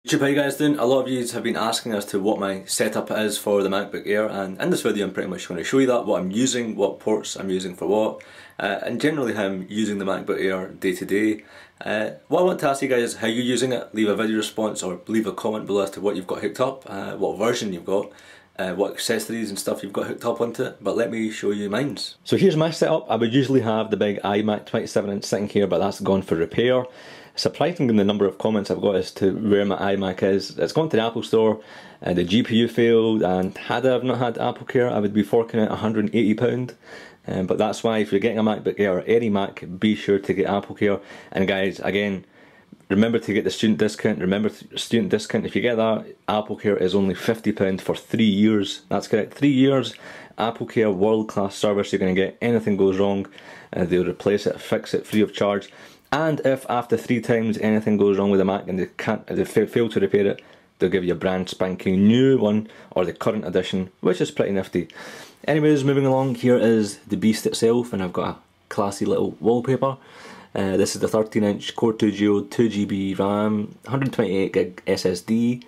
How you guys doing? A lot of you have been asking as to what my setup is for the MacBook Air, and in this video I'm pretty much going to show you that, what I'm using, what ports I'm using for what, and generally how I'm using the MacBook Air day to day. What I want to ask you guys is how you're using it. Leave a video response or leave a comment below as to what you've got hooked up, what version you've got, what accessories and stuff you've got hooked up onto it, but let me show you mine's. So here's my setup. I would usually have the big iMac 27-inch sitting here, but that's gone for repair. Surprisingly, the number of comments I've got as to where my iMac is. It's gone to the Apple store, the GPU failed, and had I not had AppleCare I would be forking out £180. But that's why if you're getting a MacBook Air or any Mac, be sure to get AppleCare. And guys, again, remember to get the student discount. Remember, student discount, if you get that, AppleCare is only £50 for 3 years. That's correct, 3 years. AppleCare, world-class service. You're going to get anything goes wrong, they'll replace it, fix it free of charge. And if after 3 times anything goes wrong with the Mac and they fail to repair it, they'll give you a brand spanking new one, or the current edition, which is pretty nifty. Anyways, moving along, here is the beast itself, and I've got a classy little wallpaper. This is the 13-inch Core 2 Duo, 2GB RAM, 128GB SSD,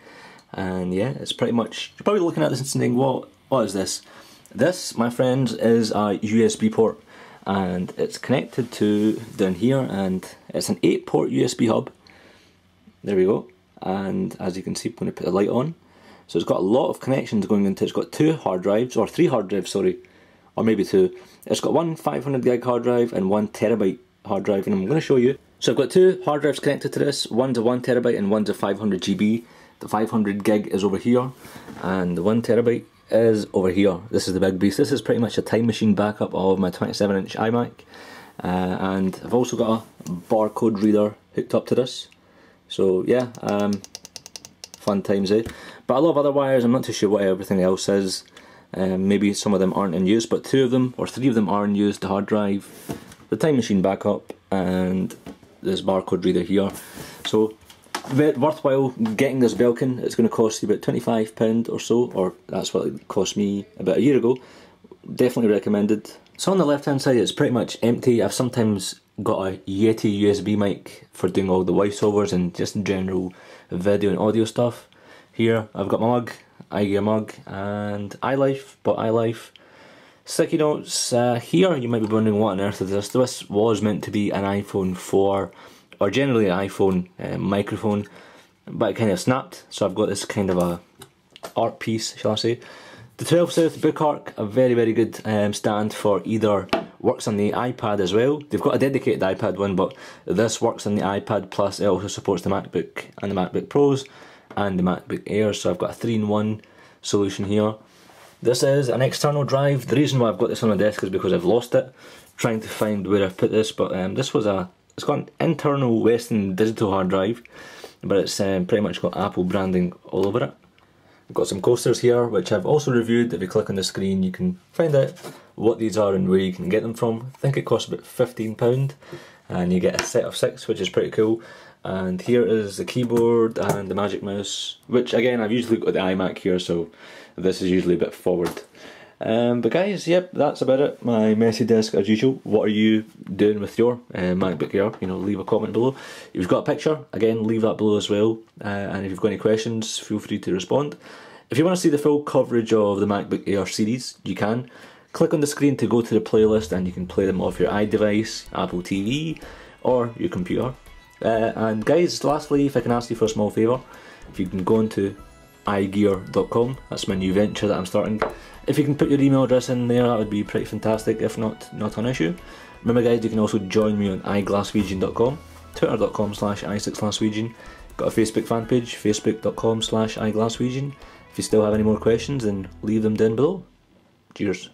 and yeah, it's pretty much, you're probably looking at this and saying, what is this? This, my friends, is a USB port. And it's connected to down here, and it's an 8-port USB hub. There we go. And as you can see, I'm going to put the light on. So it's got a lot of connections going into it. It's got 2 hard drives, or 3 hard drives, sorry, or maybe 2. It's got one 500GB hard drive and 1TB hard drive, and I'm going to show you. So I've got 2 hard drives connected to this. One's a 1TB and one's a 500GB. The 500GB is over here, and the 1TB is over here. This is the big beast. This is pretty much a time machine backup of my 27-inch iMac, and I've also got a barcode reader hooked up to this. So yeah, fun times, eh? But a lot of other wires, I'm not too sure what everything else is. Maybe some of them aren't in use, but 2 of them or 3 of them are in use. The hard drive, the time machine backup, and this barcode reader here. So worthwhile getting this Belkin. It's going to cost you about £25 or so, or that's what it cost me about a year ago. Definitely recommended. So on the left hand side it's pretty much empty. I've sometimes got a Yeti USB mic for doing all the voiceovers and just in general video and audio stuff. Here I've got my mug, AyeGear mug, and iLife, but iLife. Sticky notes. Here you might be wondering what on earth is this. This was meant to be an iPhone 4 or generally an iPhone microphone, but it kind of snapped, so I've got this kind of a art piece, shall I say. The 12 South Book Arc, a very very good stand for either, works on the iPad as well. They've got a dedicated iPad one, but this works on the iPad, plus it also supports the MacBook and the MacBook Pros and the MacBook Air, so I've got a 3-in-1 solution here. This is an external drive. The reason why I've got this on my desk is because I've lost it, trying to find where I've put this, but this was it's got an internal Western digital hard drive, but it's pretty much got Apple branding all over it. I've got some coasters here, which I've also reviewed. If you click on the screen you can find out what these are and where you can get them from. I think it costs about £15, and you get a set of 6, which is pretty cool. And here is the keyboard and the Magic Mouse, which again I've usually got the iMac here, so this is usually a bit forward. But guys, yep, that's about it. My messy desk as usual. What are you doing with your MacBook Air? You know, leave a comment below. If you've got a picture, again, leave that below as well. And if you've got any questions, feel free to respond. If you want to see the full coverage of the MacBook Air series, you can. Click on the screen to go to the playlist, and you can play them off your iDevice, Apple TV, or your computer. And guys, lastly, if I can ask you for a small favour, if you can go into AyeGear.com, that's my new venture that I'm starting. If you can put your email address in there, that would be pretty fantastic. If not, not an issue. Remember guys, you can also join me on iGlaswegian.com, twitter.com/i6glasswegian, got a Facebook fan page, facebook.com/iGlaswegian. If you still have any more questions, then leave them down below. Cheers.